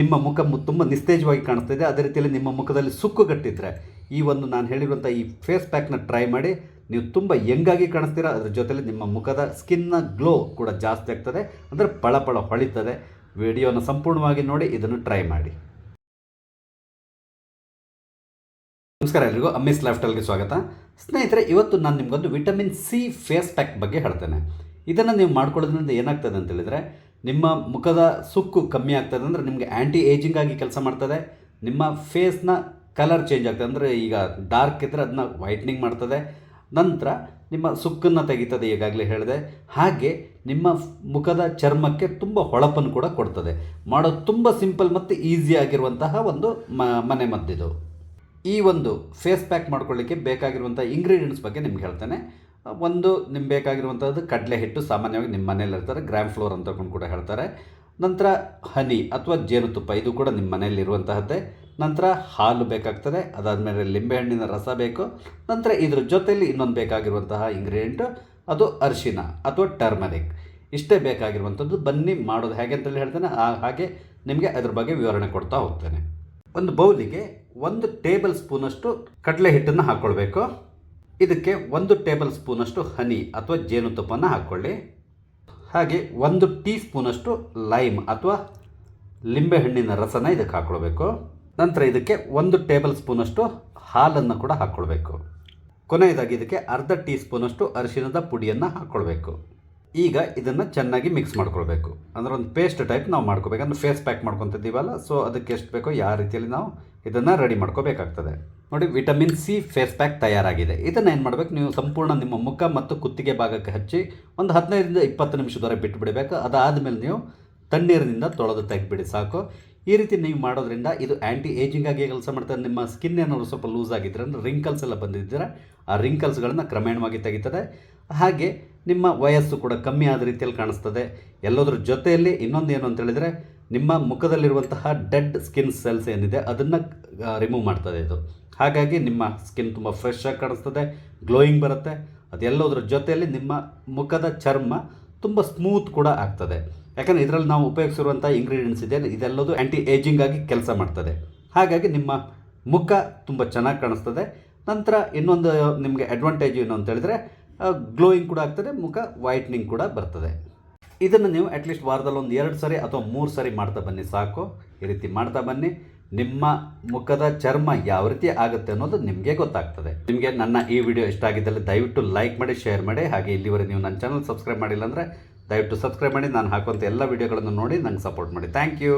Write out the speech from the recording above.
ನಿಮ್ಮ ಮುಖ ತುಂಬ ನಿಸ್ತೇಜವಾಗಿ ಕಾಣಿಸ್ತಿದೆ, ಅದೇ ರೀತಿಯಲ್ಲಿ ನಿಮ್ಮ ಮುಖದಲ್ಲಿ ಸುಕ್ಕುಗಟ್ಟಿದ್ರೆ ಈ ಒಂದು ನಾನು ಹೇಳಿರುವಂಥ ಈ ಫೇಸ್ ಪ್ಯಾಕ್ನ ಟ್ರೈ ಮಾಡಿ. ನೀವು ತುಂಬ ಯಂಗಾಗಿ ಕಾಣಿಸ್ತೀರಾ, ಅದ್ರ ಜೊತೆಲಿ ನಿಮ್ಮ ಮುಖದ ಸ್ಕಿನ್ನ ಗ್ಲೋ ಕೂಡ ಜಾಸ್ತಿ ಆಗ್ತದೆ, ಅಂದರೆ ಪಳ ಹೊಳಿತದೆ. ವಿಡಿಯೋನ ಸಂಪೂರ್ಣವಾಗಿ ನೋಡಿ, ಇದನ್ನು ಟ್ರೈ ಮಾಡಿ. ನಮಸ್ಕಾರ ಎಲ್ರಿಗೂ, ಅಮ್ಮಿಸ್ ಲೈಫ್ ಸ್ಟೈಲ್ಗೆ ಸ್ವಾಗತ. ಸ್ನೇಹಿತರೆ, ಇವತ್ತು ನಾನು ನಿಮಗೊಂದು ವಿಟಮಿನ್ ಸಿ ಫೇಸ್ ಪ್ಯಾಕ್ ಬಗ್ಗೆ ಹೇಳ್ತೇನೆ. ಇದನ್ನು ನೀವು ಮಾಡ್ಕೊಳ್ಳೋದ್ರಿಂದ ಏನಾಗ್ತದೆ ಅಂತ ಹೇಳಿದರೆ, ನಿಮ್ಮ ಮುಖದ ಸುಕ್ಕು ಕಮ್ಮಿ ಆಗ್ತದೆ, ಅಂದರೆ ನಿಮಗೆ ಆ್ಯಂಟಿ ಏಜಿಂಗ್ ಆಗಿ ಕೆಲಸ ಮಾಡ್ತದೆ. ನಿಮ್ಮ ಫೇಸ್ನ ಕಲರ್ ಚೇಂಜ್ ಆಗ್ತದೆ, ಅಂದರೆ ಈಗ ಡಾರ್ಕ್ ಇದ್ದರೆ ಅದನ್ನ ವೈಟ್ನಿಂಗ್ ಮಾಡ್ತದೆ. ನಂತರ ನಿಮ್ಮ ಸುಕ್ಕನ್ನು ತೆಗಿತದೆ, ಈಗಾಗಲೇ ಹೇಳಿದೆ. ಹಾಗೆ ನಿಮ್ಮ ಮುಖದ ಚರ್ಮಕ್ಕೆ ತುಂಬ ಹೊಳಪನ್ನು ಕೂಡ ಕೊಡ್ತದೆ. ಮಾಡೋದು ತುಂಬ ಸಿಂಪಲ್ ಮತ್ತು ಈಸಿಯಾಗಿರುವಂತಹ ಒಂದು ಮನೆ ಮದ್ದಿದು. ಈ ಒಂದು ಫೇಸ್ ಪ್ಯಾಕ್ ಮಾಡ್ಕೊಳ್ಳಿಕ್ಕೆ ಬೇಕಾಗಿರುವಂಥ ಇಂಗ್ರೀಡಿಯೆಂಟ್ಸ್ ಬಗ್ಗೆ ನಿಮ್ಗೆ ಹೇಳ್ತೇನೆ. ನಿಮ್ಗೆ ಬೇಕಾಗಿರುವಂಥದ್ದು ಕಡಲೆ ಹಿಟ್ಟು, ಸಾಮಾನ್ಯವಾಗಿ ನಿಮ್ಮ ಮನೇಲಿ ಇರ್ತಾರೆ, ಗ್ರಾಮ್ ಫ್ಲೋರ್ ಅಂತ ಕೂಡ ಹೇಳ್ತಾರೆ. ನಂತರ ಹನಿ ಅಥವಾ ಜೇನುತುಪ್ಪ, ಇದು ಕೂಡ ನಿಮ್ಮ ಮನೆಯಲ್ಲಿ ಇರುವಂತಹದ್ದೇ. ನಂತರ ಹಾಲು ಬೇಕಾಗ್ತದೆ, ಅದಾದಮೇಲೆ ಲಿಂಬೆಹಣ್ಣಿನ ರಸ ಬೇಕು. ನಂತರ ಇದ್ರ ಜೊತೆಯಲ್ಲಿ ಇನ್ನೊಂದು ಬೇಕಾಗಿರುವಂತಹ ಇಂಗ್ರೀಡಿಯೆಂಟು ಅದು ಅರಿಶಿನ ಅಥವಾ ಟರ್ಮರಿಕ್. ಇಷ್ಟೇ ಬೇಕಾಗಿರುವಂಥದ್ದು. ಬನ್ನಿ ಮಾಡೋದು ಹೇಗೆ ಅಂತೇಳಿ ಹೇಳ್ತೇನೆ, ಹಾಗೆ ನಿಮಗೆ ಅದ್ರ ಬಗ್ಗೆ ವಿವರಣೆ ಕೊಡ್ತಾ ಹೋಗ್ತೇನೆ. ಒಂದು ಬೌಲಿಗೆ 1 ಟೇಬಲ್ ಸ್ಪೂನಷ್ಟು ಕಡಲೆ ಹಿಟ್ಟನ್ನು ಹಾಕ್ಕೊಳ್ಬೇಕು. ಇದಕ್ಕೆ 1 ಟೇಬಲ್ ಸ್ಪೂನಷ್ಟು ಹನಿ ಅಥವಾ ಜೇನುತುಪ್ಪನ ಹಾಕ್ಕೊಳ್ಳಿ. ಹಾಗೆ 1 ಟೀ ಸ್ಪೂನಷ್ಟು ಲೈಮ್ ಅಥವಾ ಲಿಂಬೆಹಣ್ಣಿನ ರಸನ ಇದಕ್ಕೆ ಹಾಕ್ಕೊಳ್ಬೇಕು. ನಂತರ ಇದಕ್ಕೆ 1 ಟೇಬಲ್ ಸ್ಪೂನಷ್ಟು ಹಾಲನ್ನು ಕೂಡ ಹಾಕ್ಕೊಳ್ಬೇಕು. ಕೊನೆಯದಾಗಿ ಇದಕ್ಕೆ ಅರ್ಧ ಟೀ ಸ್ಪೂನಷ್ಟು ಅರಿಶಿಣದ ಪುಡಿಯನ್ನು ಹಾಕ್ಕೊಳ್ಬೇಕು. ಈಗ ಇದನ್ನು ಚೆನ್ನಾಗಿ ಮಿಕ್ಸ್ ಮಾಡ್ಕೊಳ್ಬೇಕು, ಅಂದರೆ ಒಂದು ಪೇಸ್ಟ್ ಟೈಪ್ ನಾವು ಮಾಡ್ಕೋಬೇಕು. ಅಂದರೆ ಫೇಸ್ ಪ್ಯಾಕ್ ಮಾಡ್ಕೊತಿದ್ದೀವಲ್ಲ, ಸೊ ಅದಕ್ಕೆ ಎಷ್ಟು ಬೇಕೋ ಯಾವ ರೀತಿಯಲ್ಲಿ ನಾವು ಇದನ್ನು ರೆಡಿ ಮಾಡ್ಕೋಬೇಕಾಗ್ತದೆ. ನೋಡಿ, ವಿಟಮಿನ್ ಸಿ ಫೇಸ್ ಪ್ಯಾಕ್ ತಯಾರಾಗಿದೆ. ಇದನ್ನು ಏನು ಮಾಡಬೇಕು, ನೀವು ಸಂಪೂರ್ಣ ನಿಮ್ಮ ಮುಖ ಮತ್ತು ಕುತ್ತಿಗೆ ಭಾಗಕ್ಕೆ ಹಚ್ಚಿ ಒಂದು 15ರಿಂದ 20 ನಿಮಿಷದವರೆಗೆ ಬಿಟ್ಟು ಬಿಡಬೇಕು. ಅದಾದಮೇಲೆ ನೀವು ತಣ್ಣೀರಿನಿಂದ ತೊಳೆದು ತೆಗೆದುಬಿಡಿ, ಸಾಕು. ಈ ರೀತಿ ನೀವು ಮಾಡೋದ್ರಿಂದ ಇದು ಆ್ಯಂಟಿ ಏಜಿಂಗ್ ಆಗಿ ಕೆಲಸ ಮಾಡ್ತದೆ. ನಿಮ್ಮ ಸ್ಕಿನ್ ಏನಾದ್ರು ಸ್ವಲ್ಪ ಲೂಸ್ ಆಗಿದ್ದರೆ, ಅಂದರೆ ರಿಂಕಲ್ಸ್ ಎಲ್ಲ ಬಂದಿದ್ದರೆ ಆ ರಿಂಕಲ್ಸ್ಗಳನ್ನು ಕ್ರಮೇಣವಾಗಿ ತೆಗಿತದೆ. ಹಾಗೆ ನಿಮ್ಮ ವಯಸ್ಸು ಕೂಡ ಕಮ್ಮಿ ಆದ ರೀತಿಯಲ್ಲಿ ಕಾಣಿಸ್ತದೆ. ಎಲ್ಲೋದ್ರ ಜೊತೆಯಲ್ಲಿ ಇನ್ನೊಂದು ಏನು ಅಂತ ಹೇಳಿದರೆ, ನಿಮ್ಮ ಮುಖದಲ್ಲಿರುವಂತಹ ಡೆಡ್ ಸ್ಕಿನ್ ಸೆಲ್ಸ್ ಏನಿದೆ ಅದನ್ನು ರಿಮೂವ್ ಮಾಡ್ತದೆ ಇದು. ಹಾಗಾಗಿ ನಿಮ್ಮ ಸ್ಕಿನ್ ತುಂಬ ಫ್ರೆಶ್ ಆಗಿ ಕಾಣಿಸ್ತದೆ, ಗ್ಲೋಯಿಂಗ್ ಬರುತ್ತೆ. ಅದೆಲ್ಲೋದ್ರ ಜೊತೆಯಲ್ಲಿ ನಿಮ್ಮ ಮುಖದ ಚರ್ಮ ತುಂಬ ಸ್ಮೂತ್ ಕೂಡ ಆಗ್ತದೆ. ಯಾಕಂದರೆ ಇದರಲ್ಲಿ ನಾವು ಉಪಯೋಗಿಸಿರುವಂಥ ಇಂಗ್ರೀಡಿಯೆಂಟ್ಸ್ ಇದೆ, ಇದೆಲ್ಲದು ಆ್ಯಂಟಿ ಏಜಿಂಗ್ ಆಗಿ ಕೆಲಸ ಮಾಡ್ತದೆ. ಹಾಗಾಗಿ ನಿಮ್ಮ ಮುಖ ತುಂಬ ಚೆನ್ನಾಗಿ ಕಾಣಿಸ್ತದೆ. ನಂತರ ಇನ್ನೊಂದು ನಿಮಗೆ ಅಡ್ವಾಂಟೇಜ್ ಏನು ಅಂತ ಹೇಳಿದರೆ, ಗ್ಲೋಯಿಂಗ್ ಕೂಡ ಆಗ್ತದೆ, ಮುಖ ವೈಟ್ನಿಂಗ್ ಕೂಡ ಬರ್ತದೆ. ಇದನ್ನು ನೀವು ಅಟ್ಲೀಸ್ಟ್ ವಾರದಲ್ಲಿ 1-2 ಸರಿ ಅಥವಾ 3 ಸರಿ ಮಾಡ್ತಾ ಬನ್ನಿ, ಸಾಕು. ಈ ರೀತಿ ಮಾಡ್ತಾ ಬನ್ನಿ. ನಿಮ್ಮ ಮುಖದ ಚರ್ಮ ಯಾವ ರೀತಿ ಆಗುತ್ತೆ ಅನ್ನೋದು ನಿಮಗೆ ಗೊತ್ತಾಗ್ತದೆ. ನಿಮಗೆ ನನ್ನ ಈ ವಿಡಿಯೋ ಇಷ್ಟ ಆಗಿದ್ದಲ್ಲಿ ದಯವಿಟ್ಟು ಲೈಕ್ ಮಾಡಿ, ಶೇರ್ ಮಾಡಿ. ಹಾಗೆ ಇಲ್ಲಿವರೆಗೆ ನೀವು ನನ್ನ ಚಾನಲ್ ಸಬ್ಸ್ಕ್ರೈಬ್ ಮಾಡಿಲ್ಲ ಅಂದರೆ ದಯವಿಟ್ಟು ಸಬ್ಸ್ಕ್ರೈಬ್ ಮಾಡಿ. ನಾನು ಹಾಕುವಂಥ ಎಲ್ಲ ವಿಡಿಯೋಗಳನ್ನು ನೋಡಿ ನಂಗೆ ಸಪೋರ್ಟ್ ಮಾಡಿ. Thank you.